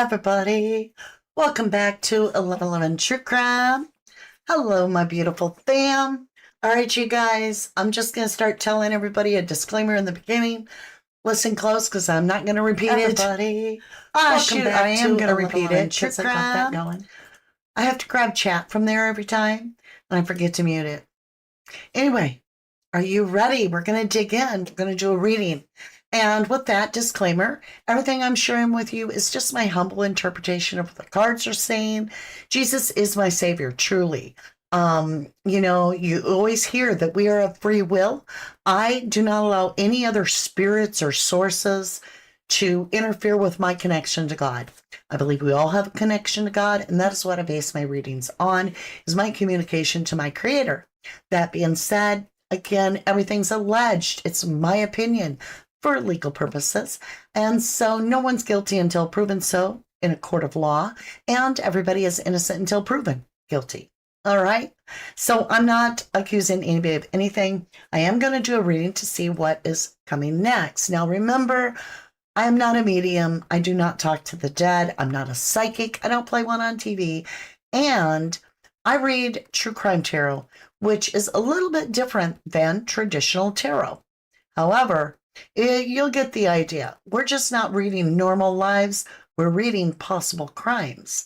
everybody. Welcome back to 1111 True Crime. Hello, my beautiful fam. All right, you guys, I'm just going to start telling everybody a disclaimer in the beginning. Listen close because I'm not going to repeat Everybody. it. Shoot, I am going to repeat it. True Crime. I got that going. I have to grab chat from there every time, and I forget to mute it. Anyway, are you ready? We're going to dig in. We're going to do a reading. And with that disclaimer, everything I'm sharing with you is just my humble interpretation of what the cards are saying. Jesus is my savior, truly. You always hear that we are of free will. I do not allow any other spirits or sources to interfere with my connection to God. I believe we all have a connection to God, and that is what I base my readings on, is my communication to my creator. That being said, again, everything's alleged. It's my opinion for legal purposes. And so no one's guilty until proven so in a court of law, and everybody is innocent until proven guilty. All right. So I'm not accusing anybody of anything. I am going to do a reading to see what is coming next. Now, remember, I am not a medium. I do not talk to the dead. I'm not a psychic. I don't play one on TV. And I read true crime tarot, which is a little bit different than traditional tarot. However, you'll get the idea. We're just not reading normal lives. We're reading possible crimes.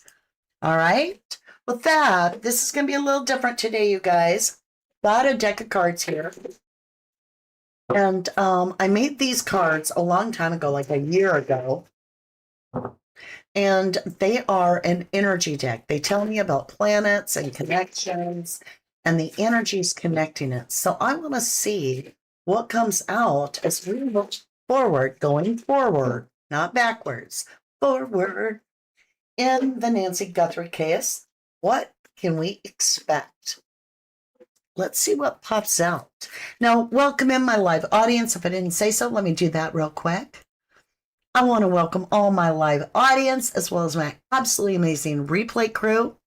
All right. With that, this is going to be a little different today, you guys. Got a deck of cards here. And I made these cards a long time ago, like a year ago. And they are an energy deck. They tell me about planets and connections and the energies connecting it. So I want to see what comes out as we look forward, going forward, not backwards, forward. In the Nancy Guthrie case, what can we expect? Let's see what pops out. Now, welcome in my live audience. If I didn't say so, let me do that real quick. I want to welcome all my live audience, as well as my absolutely amazing replay crew.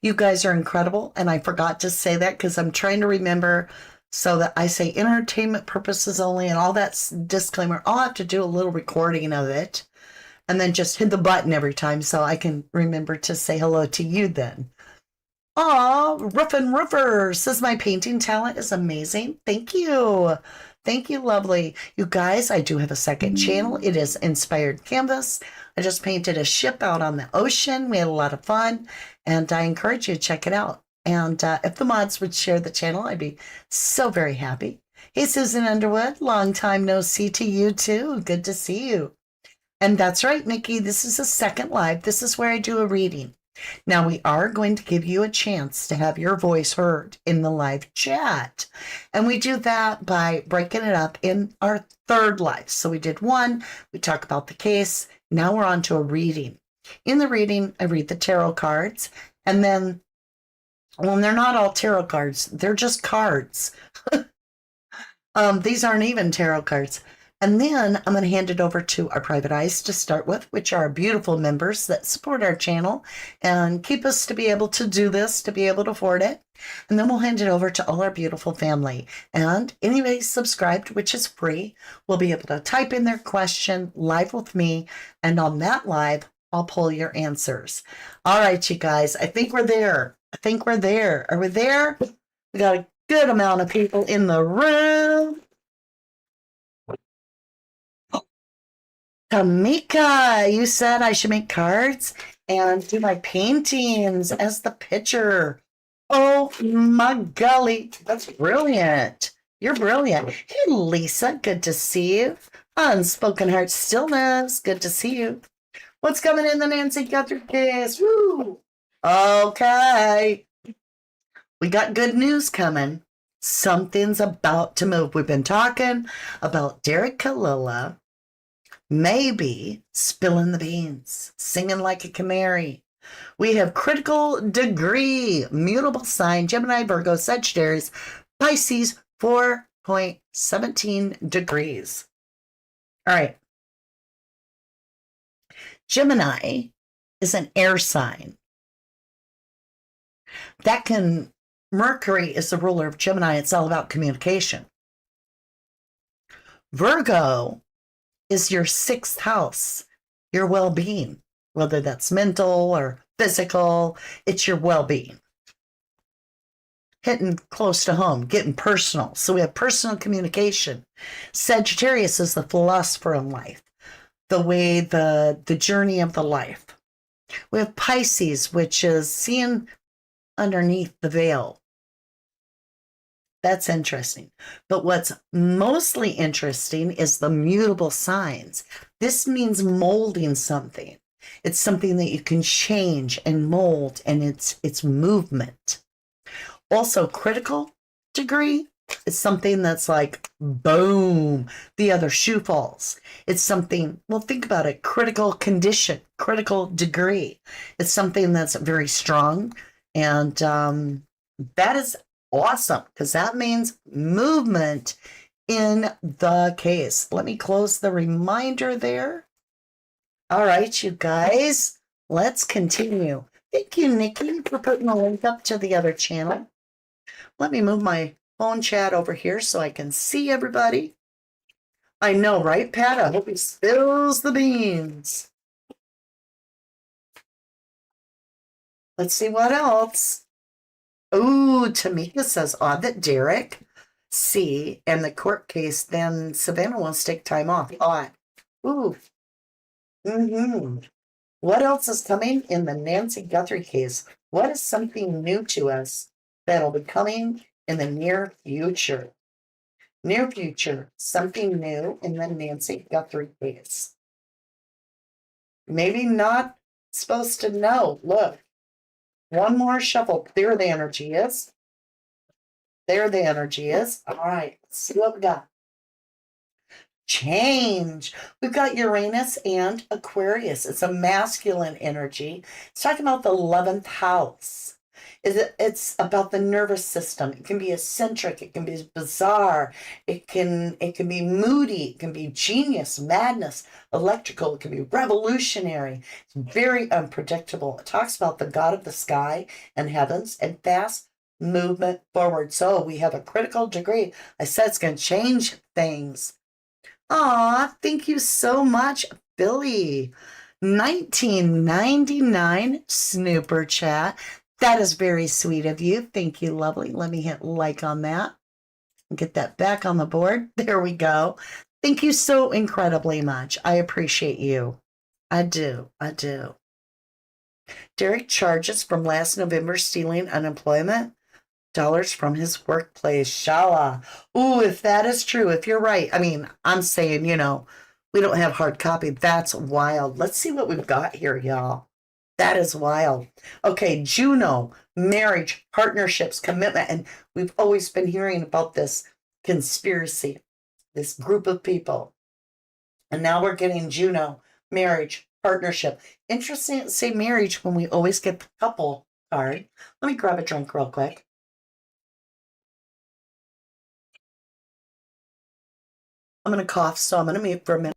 You guys are incredible, and I forgot to say that because I'm trying to remember so that I say entertainment purposes only and all that disclaimer. I'll have to do a little recording of it and then just hit the button every time so I can remember to say hello to you then. Aw, Ruffin Roofer says my painting talent is amazing. Thank you. Thank you, lovely. You guys, I do have a second channel. It is Inspired Canvas. I just painted a ship out on the ocean. We had a lot of fun, and I encourage you to check it out. And if the mods would share the channel, I'd be so very happy. Hey, Susan Underwood, long time no see to you too. Good to see you. And that's right, Nikki, this is a second live. This is where I do a reading. Now, we are going to give you a chance to have your voice heard in the live chat. And we do that by breaking it up in our third live. So we did one, we talk about the case. Now we're on to a reading. In the reading, I read the tarot cards. And then, well, they're not all tarot cards. They're just cards. These aren't even tarot cards. And then I'm going to hand it over to our private eyes to start with, which are our beautiful members that support our channel and keep us to be able to do this, to be able to afford it. And then we'll hand it over to all our beautiful family. And anybody subscribed, which is free, will be able to type in their question live with me. And on that live, I'll pull your answers. All right, you guys, I think we're there. Are we there? We got a good amount of people in the room. Tamika, you said I should make cards and do my paintings as the picture. Oh my golly, that's brilliant. You're brilliant. Hey, Lisa, good to see you. Unspoken Heart Stillness, good to see you. What's coming in the Nancy Guthrie case? Woo! Okay. We got good news coming. Something's about to move. We've been talking about Derek Kalila. Maybe spilling the beans, singing like a canary. We have critical degree, mutable sign, Gemini, Virgo, Sagittarius, Pisces, 4.17 degrees. All right. Gemini is an air sign. Mercury is the ruler of Gemini. It's all about communication. Virgo is your sixth house, your well-being, whether that's mental or physical. It's your well-being. Hitting close to home, getting personal. So we have personal communication. Sagittarius is the philosopher in life, the way, the journey of the life. We have Pisces, which is seeing underneath the veil. That's interesting. But what's mostly interesting is the mutable signs. This means molding something. It's something that you can change and mold, and it's movement. Also, critical degree is something that's like, boom, the other shoe falls. It's something, well, think about it, critical condition, critical degree. It's something that's very strong, and that is awesome, because that means movement in the case. Let me close the reminder there. All right, you guys, let's continue. Thank you, Nikki, for putting the link up to the other channel. Let me move my phone chat over here so I can see everybody. I know, right, Pat? I hope he spills the beans. Let's see what else. Ooh, Tamika says, odd that Derek, C, and the court case, then Savannah wants to take time off. Odd. Ooh. What else is coming in the Nancy Guthrie case? What is something new to us that'll be coming in the near future? Near future, something new in the Nancy Guthrie case. Maybe not supposed to know. Look, one more shuffle. There the energy is. There the energy is. All right, let's see what we got. Change. We've got Uranus and Aquarius. It's a masculine energy. It's talking about the 11th house. It's about the nervous system. It can be eccentric. It can be bizarre. It can be moody. It can be genius, madness, electrical. It can be revolutionary. It's very unpredictable. It talks about the God of the sky and heavens and fast movement forward. So we have a critical degree. I said it's going to change things. Aw, thank you so much, Billy. 1999 snooper chat. That is very sweet of you. Thank you, lovely. Let me hit like on that and get that back on the board. There we go. Thank you so incredibly much. I appreciate you. I do. I do. Derek charges from last November stealing unemployment dollars from his workplace. Shala. Ooh, if that is true, if you're right. I mean, I'm saying, we don't have hard copy. That's wild. Let's see what we've got here, y'all. That is wild. Okay, Juno, marriage, partnerships, commitment. And we've always been hearing about this conspiracy, this group of people. And now we're getting Juno, marriage, partnership. Interesting to say marriage when we always get the couple card. Let me grab a drink real quick. I'm going to cough, so I'm going to mute for a minute.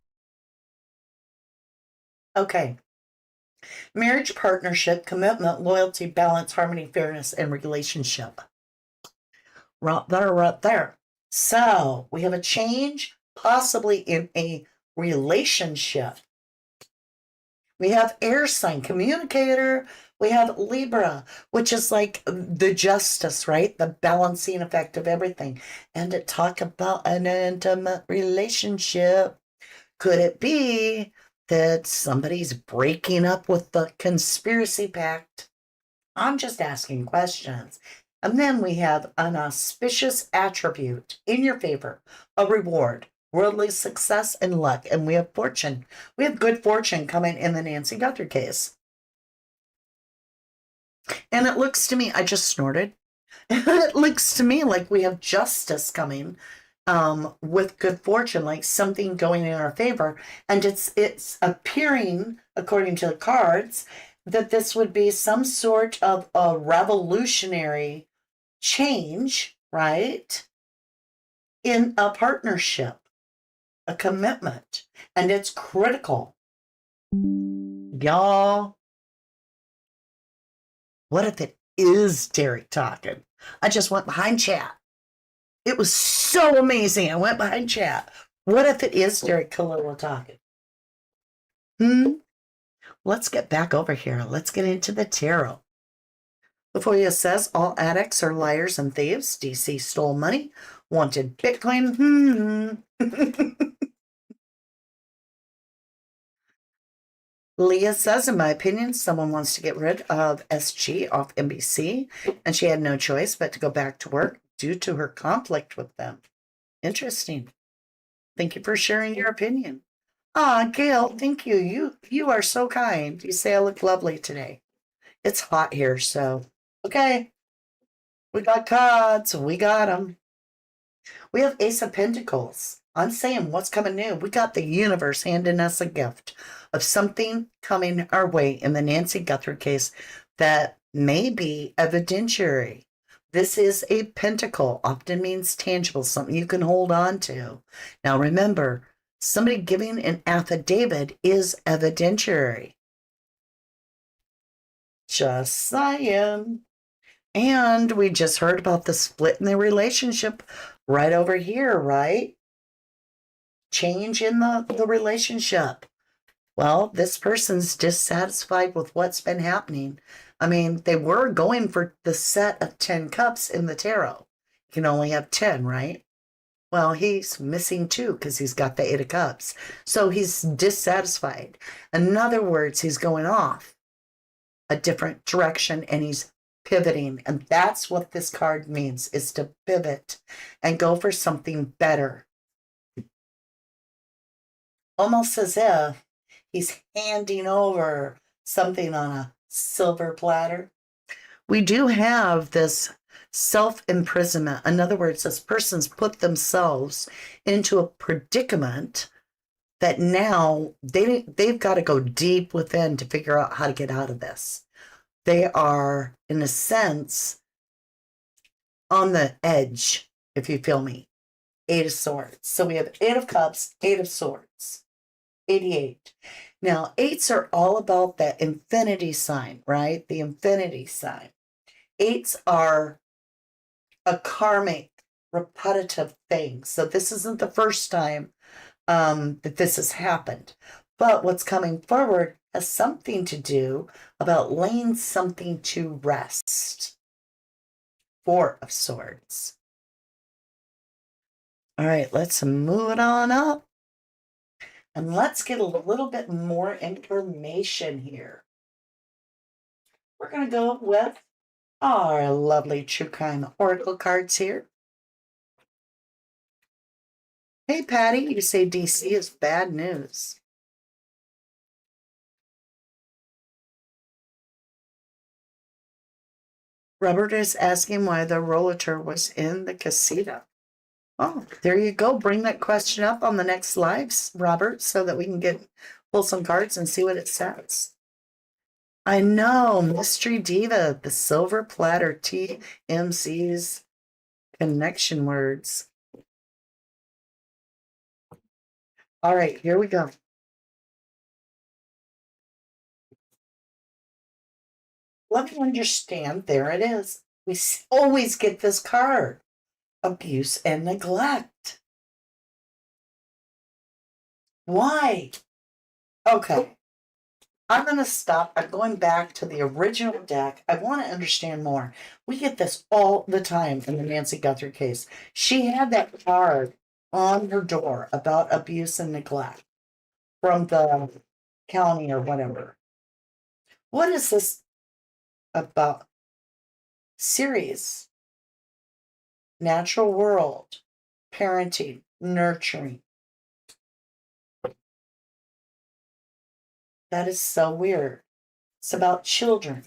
Okay. Marriage, partnership, commitment, loyalty, balance, harmony, fairness, and relationship. Right there. So we have a change, possibly in a relationship. We have air sign, communicator. We have Libra, which is like the justice, right? The balancing effect of everything. And to talk about an intimate relationship. Could it be that somebody's breaking up with the conspiracy pact? I'm just asking questions. And then we have an auspicious attribute in your favor, a reward, worldly success, and luck. And we have fortune. We have good fortune coming in the Nancy Guthrie case. And it looks to me, I just snorted. It looks to me like we have justice coming with good fortune, like something going in our favor. And it's appearing, according to the cards, that this would be some sort of a revolutionary change, right? In a partnership, a commitment, and it's critical. Y'all, what if it is Derek talking? I just went behind chat. It was so amazing. I went behind chat. What if it is Derek Kalila talking? Let's get back over here. Let's get into the tarot. Before you says all addicts are liars and thieves. DC stole money, wanted Bitcoin. Leah says, in my opinion, someone wants to get rid of SG off NBC, and she had no choice but to go back to work due to her conflict with them. Interesting. Thank you for sharing your opinion. Ah, Gail, thank you. You are so kind. You say I look lovely today. It's hot here, so okay. We got cards. We got them. We have Ace of Pentacles. I'm saying what's coming new. We got the universe handing us a gift of something coming our way in the Nancy Guthrie case that may be evidentiary. This is a pentacle, often means tangible, something you can hold on to. Now remember, somebody giving an affidavit is evidentiary. Just saying. And we just heard about the split in the relationship right over here, right? Change in the relationship. Well, this person's dissatisfied with what's been happening. I mean, they were going for the set of 10 cups in the tarot. You can only have 10, right? Well, he's missing 2 because he's got the 8 of cups. So he's dissatisfied. In other words, he's going off a different direction and he's pivoting. And that's what this card means, is to pivot and go for something better. Almost as if he's handing over something on a silver platter. We do have this self-imprisonment. In other words, this person's put themselves into a predicament that now they've got to go deep within to figure out how to get out of this. They are, in a sense, on the edge, if you feel me. 8 of Swords. So we have 8 of Cups, 8 of Swords. 88. Now, 8s are all about that infinity sign, right? The infinity sign. 8s are a karmic, repetitive thing. So this isn't the first time that this has happened. But what's coming forward has something to do about laying something to rest. 4 of Swords. All right, let's move it on up. And let's get a little bit more information here. We're going to go with our lovely True Crime Oracle cards here. Hey, Patty, you say DC is bad news. Robert is asking why the realtor was in the casita. Oh, there you go. Bring that question up on the next lives, Robert, so that we can pull some cards and see what it says. I know, Mystery Diva, the silver platter, TMC's connection words. All right, here we go. Let me understand. There it is. We always get this card. Abuse and neglect. Why? Okay. I'm going to stop. I'm going back to the original deck. I want to understand more. We get this all the time in the Nancy Guthrie case. She had that card on her door about abuse and neglect from the county or whatever. What is this about? Series. Natural world. Parenting. Nurturing. That is so weird. It's about children.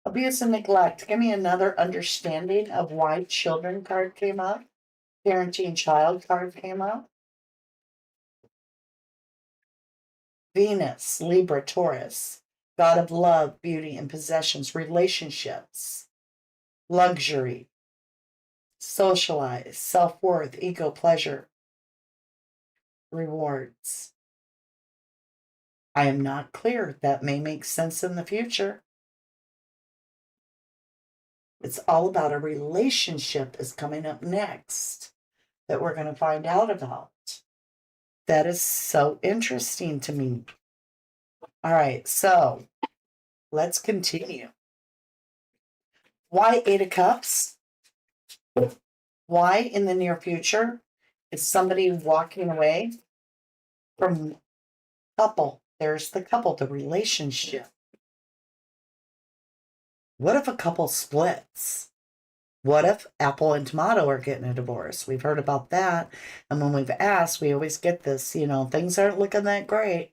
Abuse and neglect. Give me another understanding of why children card came up. Parenting child card came up. Venus, Libra, Taurus. God of love, beauty, and possessions. Relationships. Luxury. Socialize. Self-worth. Ego, pleasure. Rewards. I am not clear. That may make sense in the future. It's all about a relationship is coming up next that we're going to find out about. That is so interesting to me. All right, so let's continue. Why Eight of Cups? Why in the near future is somebody walking away from couple? There's the couple, the relationship. What if a couple splits? What if Apple and Tomato are getting a divorce? We've heard about that. And when we've asked, we always get this, things aren't looking that great.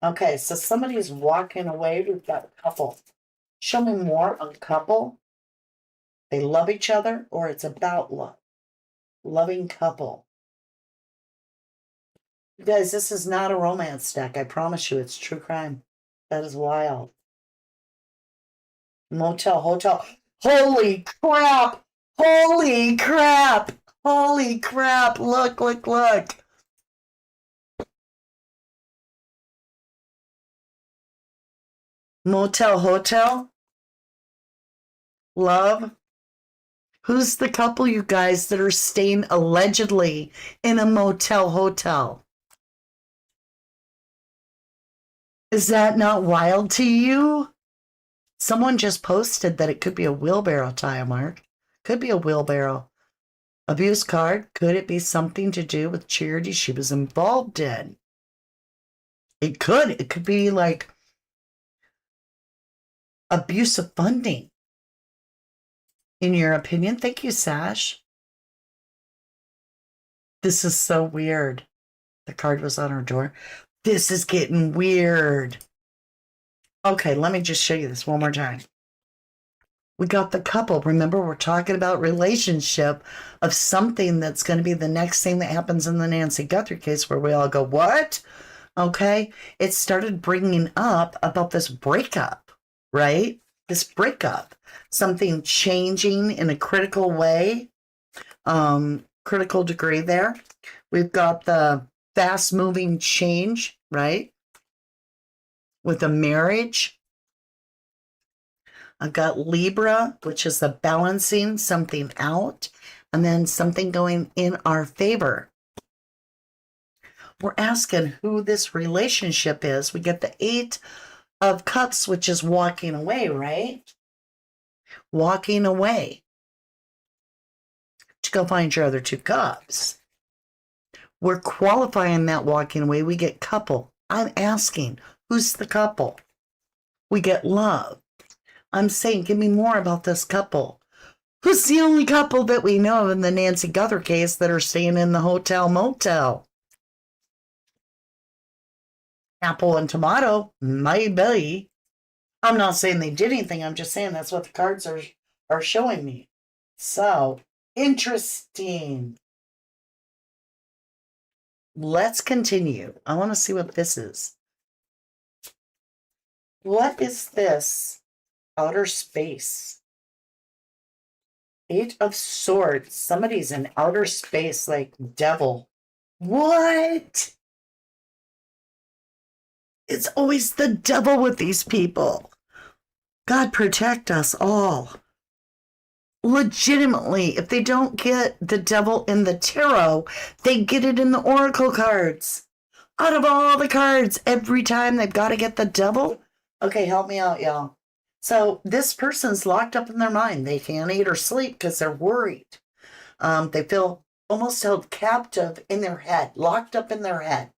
Okay, so somebody's walking away. We've got a couple. Show me more on couple. They love each other, or it's about love. Loving couple. You guys, this is not a romance deck. I promise you, it's true crime. That is wild. Motel, hotel. Holy crap! Holy crap! Holy crap! Look, look, look. Motel, hotel. Love. Who's the couple, you guys, that are staying allegedly in a motel, hotel? Is that not wild to you? Someone just posted that it could be a wheelbarrow tire mark. Could be a wheelbarrow. Abuse card. Could it be something to do with charity she was involved in? It could. It could be like abuse of funding. In your opinion? Thank you, Sash. This is so weird. The card was on her door. This is getting weird. Okay, let me just show you this one more time. We got the couple. Remember, we're talking about relationship of something that's going to be the next thing that happens in the Nancy Guthrie case where we all go, what? Okay. It started bringing up about this breakup, right? This breakup, something changing in a critical way, critical degree there. We've got the fast moving change, right? With a marriage. I've got Libra, which is the balancing something out, and then something going in our favor. We're asking who this relationship is. We get the Eight of Cups, which is walking away, right? Walking away to go find your other two cups. We're qualifying that walking away. We get couple. I'm asking, who's the couple? We get love. I'm saying, give me more about this couple. Who's the only couple that we know of in the Nancy Guthrie case that are staying in the hotel motel? Apple and Tomato, maybe. I'm not saying they did anything. I'm just saying that's what the cards are showing me. So, interesting. Let's continue. I want to see what this is. What is this? Outer space. Eight of Swords. Somebody's in outer space like devil. What? It's always the devil with these people. God protect us all. Legitimately, if they don't get the devil in the tarot, they get it in the oracle cards. Out of all the cards, every time they've got to get the devil. Okay, help me out, y'all. So this person's locked up in their mind. They can't eat or sleep because they're worried. They feel almost held captive in their head, locked up in their head.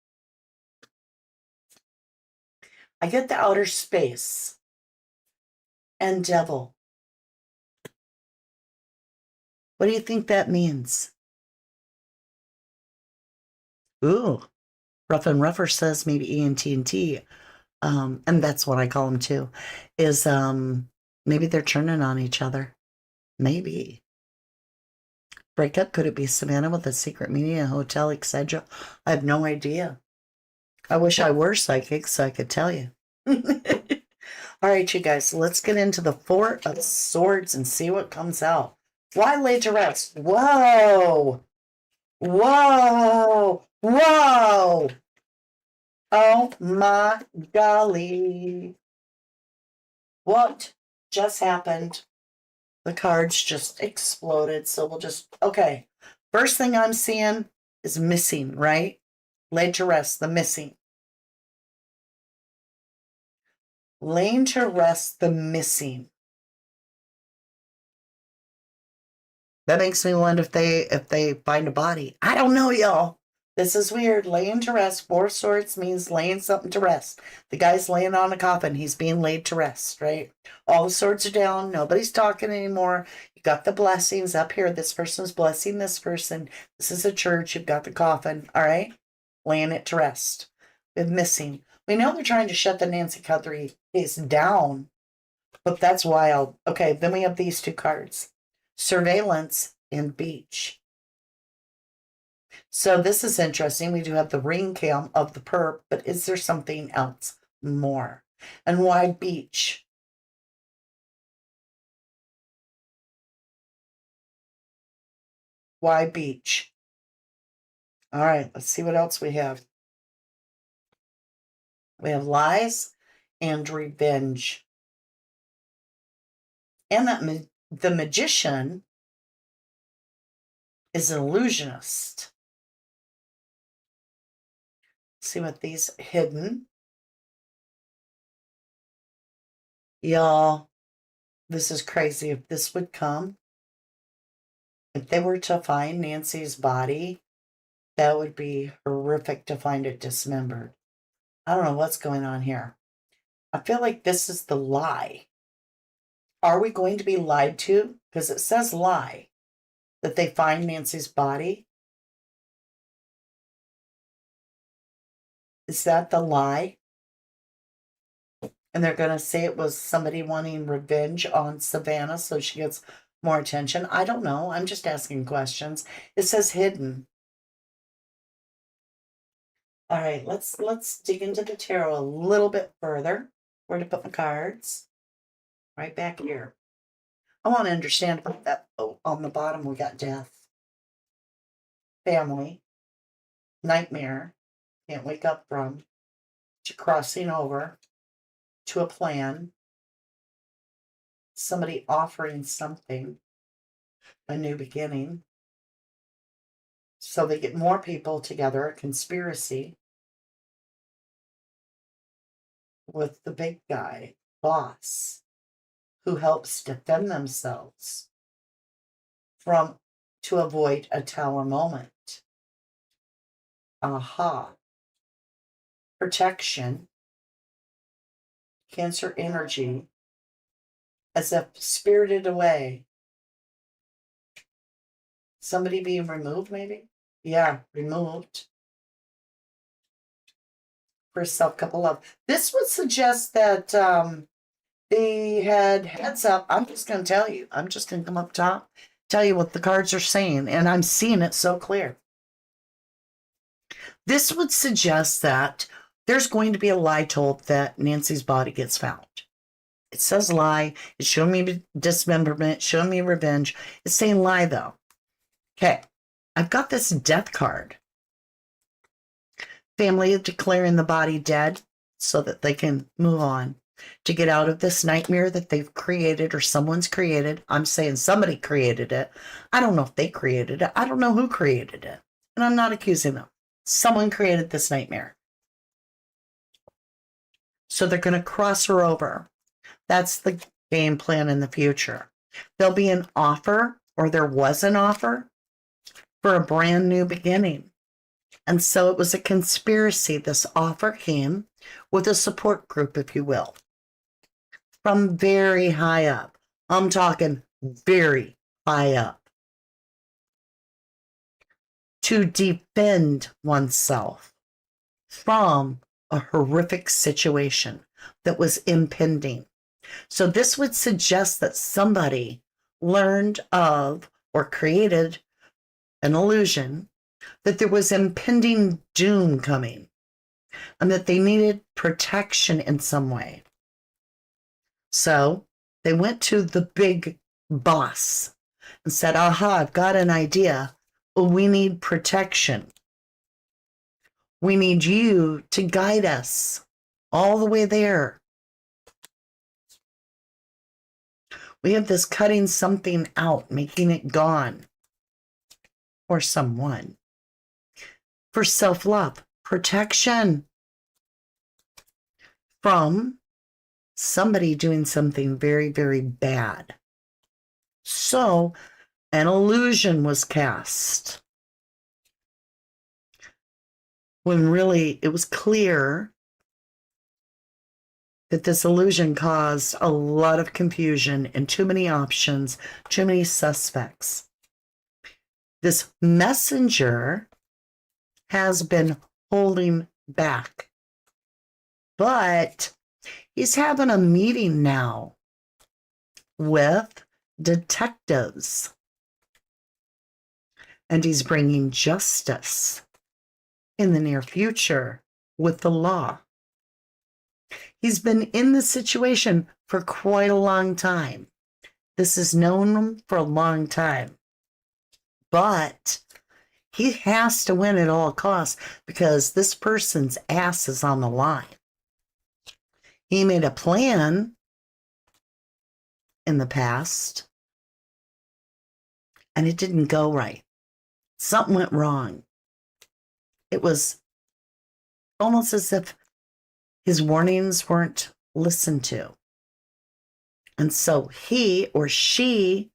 I get the outer space and devil. What do you think that means? Ooh, Rough and Rougher says maybe ENT&T. And that's what I call them too, is maybe they're turning on each other. Maybe. Breakup, could it be Savannah with a secret meeting, a hotel, etc.? I have no idea. I wish I were psychic so I could tell you. All right, you guys, let's get into the Four of Swords and see what comes out. Why lay to rest? Whoa! Whoa! Whoa! Oh my golly. What just happened? The cards just exploded. So we'll just, okay. First thing I'm seeing is missing, right? Laid to rest, the missing. Laying to rest, the missing. That makes me wonder if they find a body. I don't know, y'all. This is weird. Laying to rest. 4 swords means laying something to rest. The guy's laying on a coffin. He's being laid to rest, right? All the swords are down. Nobody's talking anymore. You got the blessings up here. This person's blessing this person. This is a church. You've got the coffin. All right? Laying it to rest. With missing. We know they're trying to shut the Nancy Guthrie case down, but that's wild. Okay, then we have these 2 cards. Surveillance and beach. So this is interesting. We do have the ring cam of the perp, but is there something else more? And why beach? Why beach? All right, let's see what else we have. We have lies and revenge. And that the magician is an illusionist. See what these hidden. Y'all, this is crazy. If this would come, if they were to find Nancy's body, that would be horrific to find it dismembered. I don't know what's going on here. I feel like this is the lie. Are we going to be lied to? Because it says lie. That they find Nancy's body. Is that the lie? And they're going to say it was somebody wanting revenge on Savannah so she gets more attention. I don't know. I'm just asking questions. It says hidden. All right, let's dig into the tarot a little bit further. Where to put my cards? Right back here. I want to understand about that. Oh, on the bottom we got death, family, nightmare, can't wake up from, to crossing over, to a plan, somebody offering something, a new beginning. So they get more people together, a conspiracy with the big guy, boss, who helps defend themselves from to avoid a tower moment. Aha. Protection. Cancer energy. As if spirited away. Somebody being removed, maybe? Yeah, removed. For self-couple love. This would suggest that they had heads up. I'm just going to tell you. I'm just going to come up top, tell you what the cards are saying, and I'm seeing it so clear. This would suggest that there's going to be a lie told that Nancy's body gets found. It says lie. It's showing me dismemberment, showing me revenge. It's saying lie, though. Okay, I've got this death card. Family declaring the body dead so that they can move on to get out of this nightmare that they've created or someone's created. I'm saying somebody created it. I don't know if they created it. I don't know who created it. And I'm not accusing them. Someone created this nightmare. So they're going to cross her over. That's the game plan in the future. There'll be an offer, or there was an offer, for a brand new beginning. And so it was a conspiracy. This offer came with a support group, if you will, from very high up. I'm talking very high up. To defend oneself from a horrific situation that was impending. So this would suggest that somebody learned of or created an illusion that there was impending doom coming and that they needed protection in some way. So they went to the big boss and said, aha, I've got an idea. We need protection. We need you to guide us all the way there. We have this cutting something out, making it gone, or someone. for self-love, protection from somebody doing something very, very bad. So an illusion was cast when really it was clear that this illusion caused a lot of confusion and too many options, too many suspects. This messenger has been holding back, but he's having a meeting now with detectives, and he's bringing justice in the near future with the law. He's been in this situation for quite a long time. This is known for a long time. But he has to win at all costs because this person's ass is on the line. He made a plan in the past, and it didn't go right. Something went wrong. It was almost as if his warnings weren't listened to. And so he or she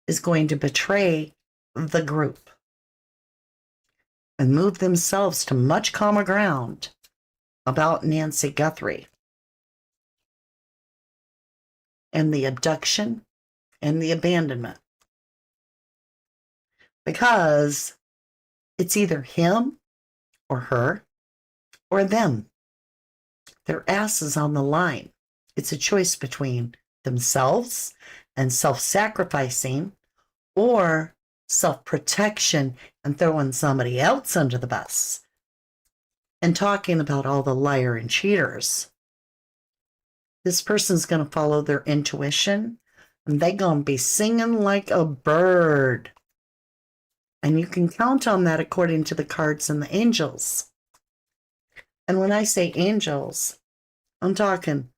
is going to betray the group and move themselves to much calmer ground about Nancy Guthrie and the abduction and the abandonment. Because it's either him or her or them. Their ass is on the line. It's a choice between themselves and self-sacrificing or self-protection and throwing somebody else under the bus and talking about all the liar and cheaters. This person's going to follow their intuition, and they're going to be singing like a bird. And you can count on that according to the cards and the angels. And when I say angels, I'm talking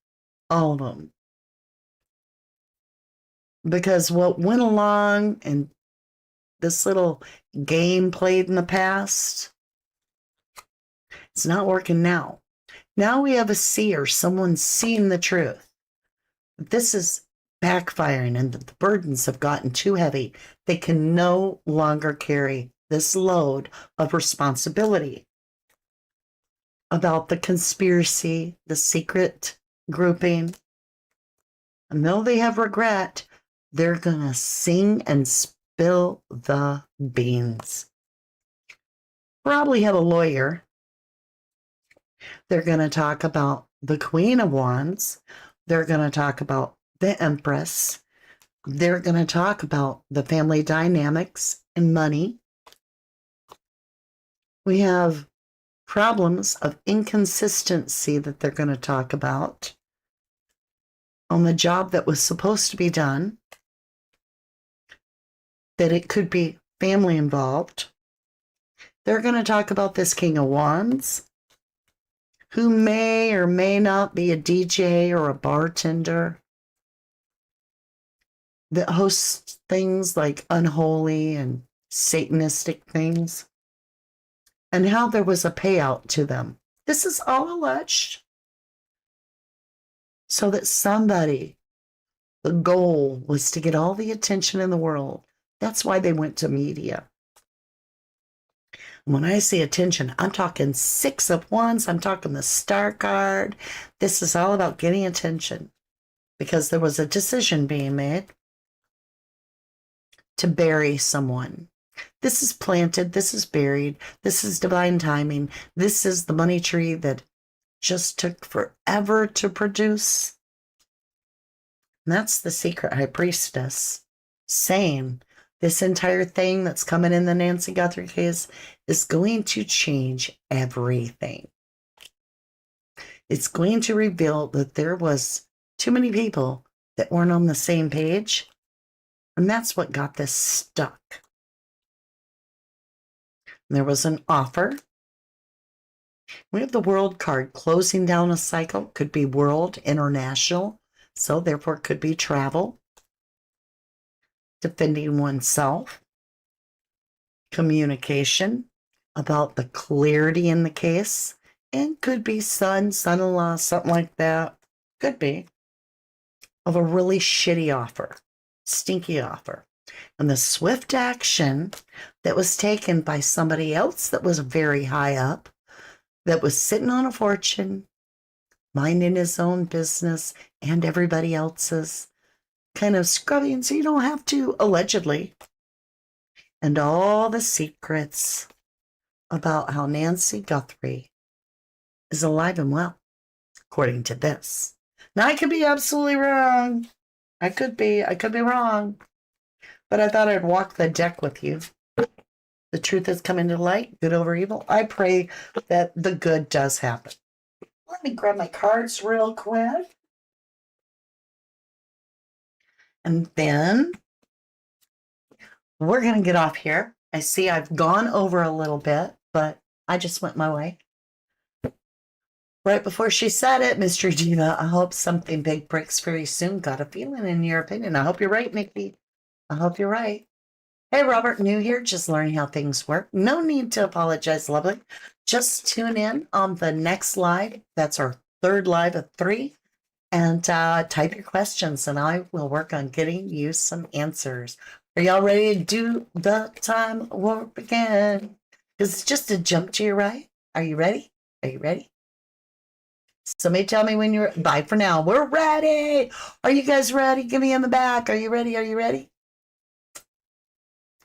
all of them. Because what went along and this little game played in the past, it's not working now. Now we have a seer, someone seeing the truth. This is backfiring and the burdens have gotten too heavy. They can no longer carry this load of responsibility about the conspiracy, the secret grouping. And though they have regret, they're going to sing and spill the beans. Probably have a lawyer. They're going to talk about the Queen of Wands. They're going to talk about the Empress. They're going to talk about the family dynamics and money. We have problems of inconsistency that they're going to talk about on the job that was supposed to be done, that it could be family involved. They're going to talk about this King of Wands, who may or may not be a DJ or a bartender that hosts things like unholy and satanistic things, and how there was a payout to them. This is all alleged. So that somebody, the goal was to get all the attention in the world. That's why they went to media. When I say attention, I'm talking 6 of Wands. I'm talking the Star card. This is all about getting attention because there was a decision being made to bury someone. This is planted. This is buried. This is divine timing. This is the money tree that just took forever to produce. And that's the secret high priestess saying this entire thing that's coming in the Nancy Guthrie case is going to change everything. It's going to reveal that there was too many people that weren't on the same page. And that's what got this stuck. There was an offer. We have the World card closing down a cycle. Could be world, international. So therefore could be travel. Defending oneself. Communication. about the clarity in the case. And could be son, son-in-law, something like that. Could be. Of a really shitty offer. Stinky offer. And the swift action that was taken by somebody else that was very high up, that was sitting on a fortune, minding his own business and everybody else's, kind of scrubbing so you don't have to, allegedly. And all the secrets about how Nancy Guthrie is alive and well, according to this. Now, I could be absolutely wrong. I could be wrong. But I thought I'd walk the deck with you. The truth has come into light, good over evil. I pray that the good does happen. Let me grab my cards real quick. And then we're going to get off here. I see I've gone over a little bit, but I just went my way. Right before she said it, Mystery Diva, I hope something big breaks very soon. Got a feeling in your opinion. I hope you're right, Nikki. I hope you're right. Hey, Robert, new here, just learning how things work. No need to apologize, lovely. Just tune in on the next live. That's our third live of 3. And type your questions, and I will work on getting you some answers. Are y'all ready to do the time warp again? Because it's just a jump to your right. Are you ready? Are you ready? Somebody tell me when you're... Bye for now. We're ready. Are you guys ready? Give me in the back. Are you ready? Are you ready?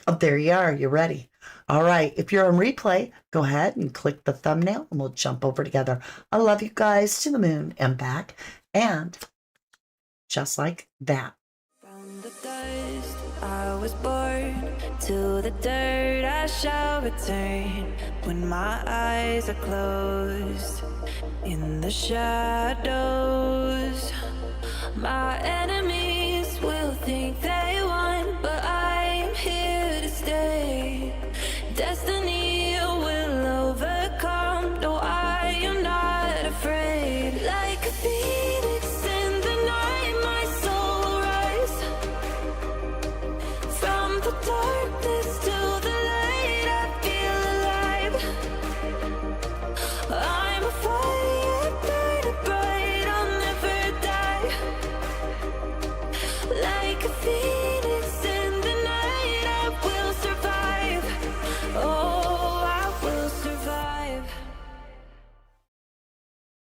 Oh, there you are. You're ready. All right. If you're on replay, go ahead and click the thumbnail and we'll jump over together. I love you guys to the moon and back. And just like that. From the dust I was born, to the dirt I shall return. When my eyes are closed, in the shadows, my enemies will think they won, but I am here to stay. Destiny will overcome. No, I am not afraid. Like a phoenix in the night, my soul will rise. From the darkness to the light, I feel alive. I'm a fire burning bright, I'll never die. Like a phoenix